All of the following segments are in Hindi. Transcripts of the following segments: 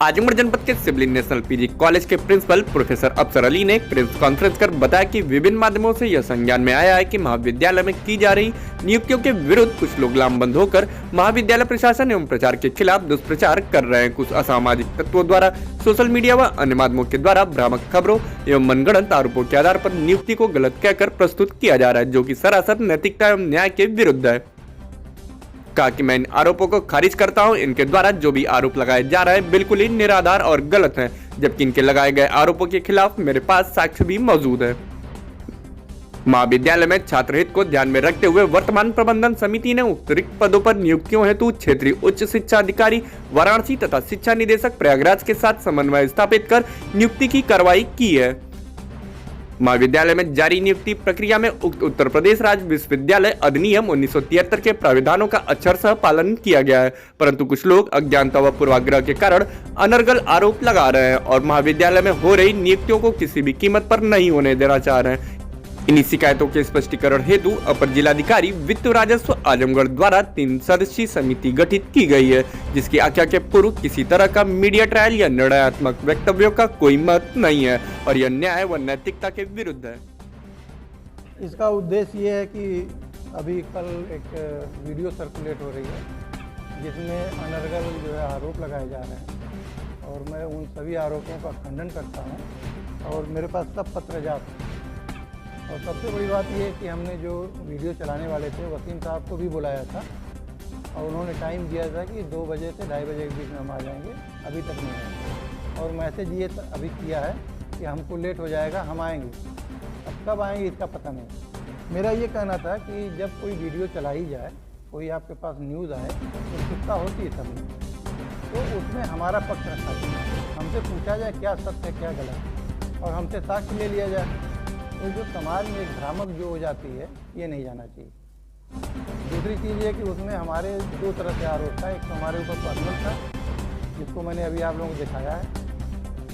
आजमगढ़ जनपद के सिविल नेशनल पीजी कॉलेज के प्रिंसिपल प्रोफेसर अफसर अली ने प्रेस कॉन्फ्रेंस कर बताया कि विभिन्न माध्यमों से यह संज्ञान में आया है कि महाविद्यालय में की जा रही नियुक्तियों के विरुद्ध कुछ लोग लामबंद होकर महाविद्यालय प्रशासन एवं प्रचार के खिलाफ दुष्प्रचार कर रहे हैं। कुछ असामाजिक तत्वों द्वारा सोशल मीडिया व अन्य माध्यमों के द्वारा भ्रामक खबरों एवं मनगढ़ंत आरोपों के आधार पर नियुक्ति को गलत कहकर प्रस्तुत किया जा रहा है, जो कि सरासर नैतिकता एवं न्याय के विरुद्ध है। कहा कि मैं इन आरोपों को खारिज करता हूं। इनके द्वारा जो भी आरोप लगाए जा रहे हैं बिल्कुल ही निराधार और गलत हैं, जबकि इनके लगाए गए आरोपों के खिलाफ मेरे पास साक्ष्य भी मौजूद है। महाविद्यालय में छात्र हित को ध्यान में रखते हुए वर्तमान प्रबंधन समिति ने उक्त रिक्त पदों पर नियुक्तियों हेतु क्षेत्रीय उच्च शिक्षा अधिकारी वाराणसी तथा शिक्षा निदेशक प्रयागराज के साथ समन्वय स्थापित कर नियुक्ति की कार्रवाई की है। महाविद्यालय में जारी नियुक्ति प्रक्रिया में उक्त उत्तर प्रदेश राज्य विश्वविद्यालय अधिनियम 1973 के प्राविधानों का अक्षरशः पालन किया गया है, परंतु कुछ लोग अज्ञानता व पूर्वाग्रह के कारण अनर्गल आरोप लगा रहे हैं और महाविद्यालय में हो रही नियुक्तियों को किसी भी कीमत पर नहीं होने देना चाह रहे हैं। इन्हीं शिकायतों के स्पष्टीकरण हेतु अपर जिलाधिकारी वित्त राजस्व आजमगढ़ द्वारा 3 सदस्यीय समिति गठित की गई है, जिसकी आख्या के पूर्व किसी तरह का मीडिया ट्रायल या निर्णयात्मक वक्तव्यों का कोई मत नहीं है और यह न्याय व नैतिकता के विरुद्ध है। इसका उद्देश्य ये है कि अभी कल एक वीडियो सर्कुलेट हो रही है जिसमें अनर्गल जो है आरोप लगाए जा रहे हैं और मैं उन सभी आरोपों का खंडन करता हूँ और मेरे पास सब पत्र जात। और सबसे बड़ी बात यह है कि हमने जो वीडियो चलाने वाले थे वसीम साहब को भी बुलाया था और उन्होंने टाइम दिया था कि 2 बजे से 2:30 बजे के बीच में हम आ जाएंगे, अभी तक नहीं आए। और मैसेज ये अभी किया है कि हमको लेट हो जाएगा, हम आएंगे। अब कब आएंगे इसका पता नहीं। मेरा ये कहना था कि जब कोई वीडियो चलाई जाए, कोई आपके पास न्यूज़ आए तो उत्सुकता होती है सब में, तो उसमें हमारा पक्ष रखा जाए, हमसे पूछा जाए क्या सत्य है क्या गलत और हमसे साक्ष्य ले लिया जाए। तो जो समाज में एक भ्रामक जो हो जाती है ये नहीं जाना चाहिए। दूसरी चीज़ ये कि उसमें हमारे 2 तरह से आरोप था। एक तो हमारे ऊपर पर्सनल था जिसको मैंने अभी आप लोगों को दिखाया है,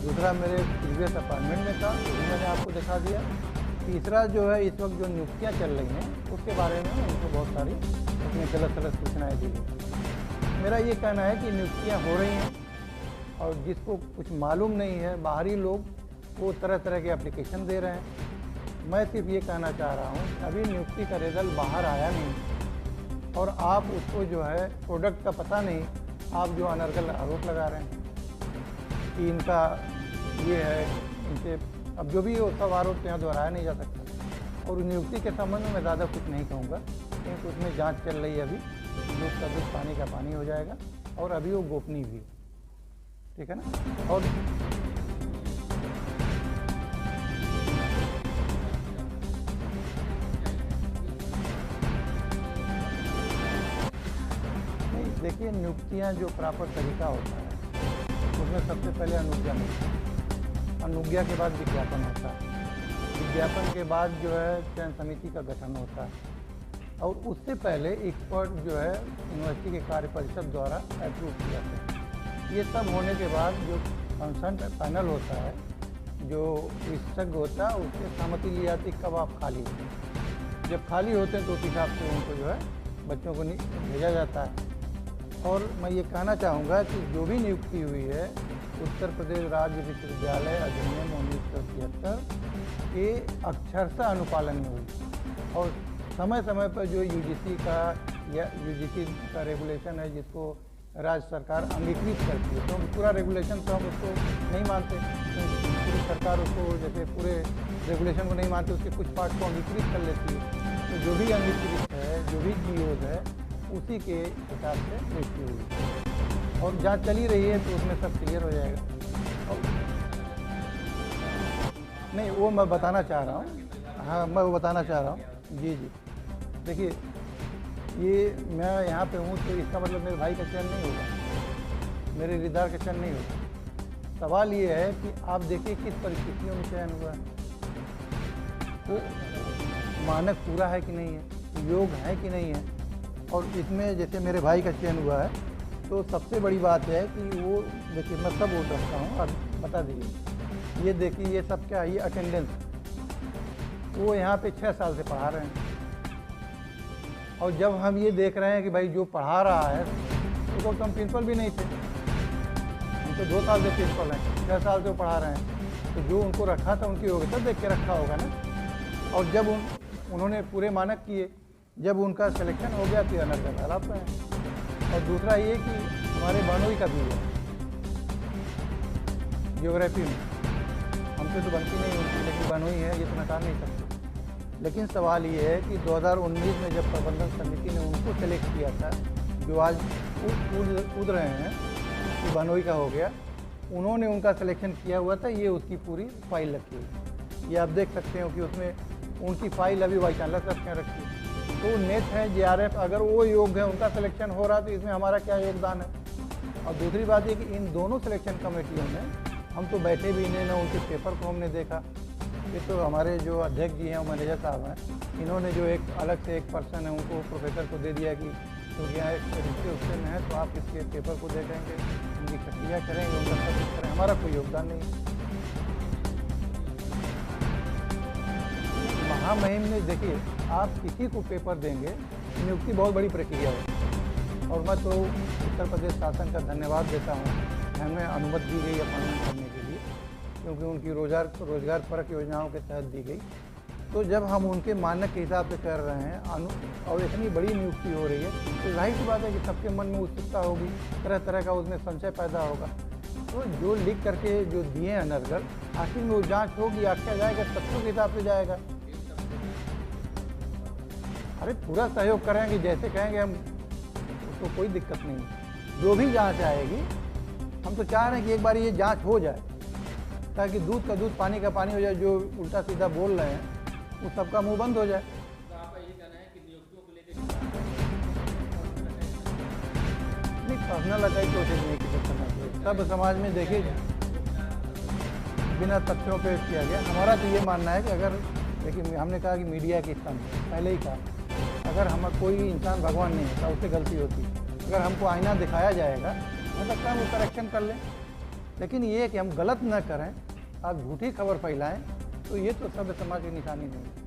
दूसरा मेरे प्रीवियस अपार्टमेंट में था जो मैंने आपको दिखा दिया, तीसरा जो है इस वक्त जो नियुक्तियाँ चल रही हैं उसके बारे में उनको बहुत सारी उसमें गलत सूचनाएँ दी गई। मेरा ये कहना है कि नियुक्तियाँ हो रही हैं और जिसको कुछ मालूम नहीं है, बाहरी लोग वो तरह तरह के एप्लीकेशन दे रहे हैं। मैं सिर्फ ये कहना चाह रहा हूँ अभी नियुक्ति का रिजल्ट बाहर आया नहीं और आप उसको जो है प्रोडक्ट का पता नहीं, आप जो अनर्गल आरोप लगा रहे हैं कि इनका ये है, इनसे अब जो भी वो सब आरोप यहाँ दोहराया नहीं जा सकता। और नियुक्ति के संबंध में मैं ज़्यादा कुछ नहीं कहूँगा क्योंकि उसमें जांच चल रही है। अभी दूध का दूध पानी का पानी हो जाएगा और अभी वो गोपनीय भी, ठीक है ना। और देखिए, नियुक्तियाँ जो प्रॉपर तरीका होता है उसमें सबसे पहले अनुज्ञा मिलती है, अनुज्ञा के बाद विज्ञापन होता है, विज्ञापन के बाद जो है चयन समिति का गठन होता है और उससे पहले एक्सपर्ट जो है यूनिवर्सिटी के कार्य परिषद द्वारा अप्रूव किया जाता है। ये सब होने के बाद जो कंसर्न पैनल होता है, जो विशेषज्ञ होता है, उससे सहमति ली जाती है कब आप खाली होते हैं। जब खाली होते हैं तो उस हिसाब से उनको जो है बच्चों को भेजा जाता है। और मैं ये कहना चाहूँगा कि जो भी नियुक्ति हुई है उत्तर प्रदेश राज्य विश्वविद्यालय अधिनियम 1973 के अक्षरशः अनुपालन में हुई और समय समय पर जो यूजीसी का रेगुलेशन है जिसको राज्य सरकार अंगीकृत करती है, तो पूरा रेगुलेशन तो हम उसको नहीं मानते, पूरी सरकार उसको जैसे पूरे रेगुलेशन को नहीं मानते, उसके कुछ पार्ट को अंगीकृत कर लेती है। तो जो भी अंगीकृत है, जो भी जीओज है, उसी के हिसाब से नियुक्ति हुई और जांच चली रही है तो उसमें सब क्लियर हो जाएगा। नहीं, वो मैं बताना चाह रहा हूँ। हाँ, मैं वो बताना चाह रहा हूँ। जी, देखिए, ये मैं यहाँ पे हूँ तो इसका मतलब मेरे भाई का चयन नहीं होगा, मेरे रिश्तेदार का चयन नहीं होगा। सवाल ये है कि आप देखिए किस परिस्थितियों में चयन हुआ है, वो मानक पूरा है कि नहीं है, योग है कि नहीं है। और इसमें जैसे मेरे भाई का चयन हुआ है तो सबसे बड़ी बात है कि वो देखिए, मैं सब वोट रखता हूँ, अब बता दीजिए। ये देखिए, ये सब क्या है, ये अटेंडेंस, वो यहाँ पे 6 साल से पढ़ा रहे हैं और जब हम ये देख रहे हैं कि भाई जो पढ़ा रहा है तो हम प्रिंसिपल भी नहीं थे, हम तो 2 साल से प्रिंसिपल हैं, 6 साल से वो पढ़ा रहे हैं, तो जो उनको रखा था उनकी योग्यता देख के रखा होगा ना। और जब उन्होंने पूरे मानक किए, जब उनका सिलेक्शन हो गया तो अनर्गल हालात में है। और दूसरा ये कि हमारे बानोई का भी है ज्योग्राफी में, हमसे तो बनती नहीं उनकी, लेकिन बानोई है, ये तो नकार नहीं सकते। लेकिन सवाल ये है कि 2019 में जब प्रबंधन समिति ने उनको सेलेक्ट किया था, जो आज कूद रहे हैं कि बानोई का हो गया, उन्होंने उनका सिलेक्शन किया हुआ था, ये उसकी पूरी फाइल रखी हुई। ये आप देख सकते हो कि उसमें उनकी फाइल अभी वाइस चांसलर साहब के यहाँ रखी है। तो नेट है, JRF, अगर वो योग्य है, उनका सिलेक्शन हो रहा है, तो इसमें हमारा क्या योगदान है। और दूसरी बात ये कि इन दोनों सिलेक्शन कमेटियों में हम तो बैठे भी नहीं, ना उनके पेपर को हमने देखा। ये तो हमारे जो अध्यक्ष जी हैं, वो मैनेजर साहब हैं, इन्होंने जो एक अलग से एक पर्सन है उनको प्रोफेसर को दे दिया कि क्योंकि यहाँ एक तरीके उससे में है, तो आप इसके पेपर को देखेंगे, उनकी प्रक्रिया करेंगे, उनका सब कुछ करें, हमारा कोई योगदान नहीं है। महामहिम ने देखिए, आप किसी को पेपर देंगे, नियुक्ति बहुत बड़ी प्रक्रिया है। और मैं तो उत्तर प्रदेश शासन का धन्यवाद देता हूँ, हमें अनुमति दी गई अपॉइंटमेंट करने के लिए, क्योंकि उनकी रोजगार परक योजनाओं के तहत दी गई। तो जब हम उनके मानक के हिसाब से कर रहे हैं और इतनी बड़ी नियुक्ति हो रही है, तो जाहिर सी बात है कि सबके मन में उत्सुकता होगी, तरह तरह का उसमें संशय पैदा होगा। तो जो लिख करके जो दिए हैं अनर्गल, आखिर में वो जाँच होगी, आख्या जाएगा, तथ्यों के हिसाब से जाएगा। अरे पूरा सहयोग करेंगे, जैसे कहेंगे हम, उसको कोई दिक्कत नहीं। जो भी जांच आएगी, हम तो चाह रहे हैं कि एक बार ये जांच हो जाए, ताकि दूध का दूध पानी का पानी हो जाए। जो उल्टा सीधा बोल रहे हैं वो सबका मुंह बंद हो जाए। तो आपका ये कहना है कि नियुक्तियों को लेकर नहीं, पर्सनल अटैक कोशिश नहीं की करना चाहिए। सब समाज में देखिए, बिना तथ्यों पे किया गया। हमारा तो ये मानना है कि अगर देखिए, हमने कहा कि मीडिया की स्तंभ, पहले ही कहा, अगर हम कोई इंसान भगवान नहीं होता, उससे गलती होती है। अगर हमको आईना दिखाया जाएगा, हो सकता है हम वो करेक्शन कर लें, लेकिन ये कि हम गलत न करें, आप झूठी खबर फैलाएं, तो ये तो सभ्य समाज की निशानी नहीं है।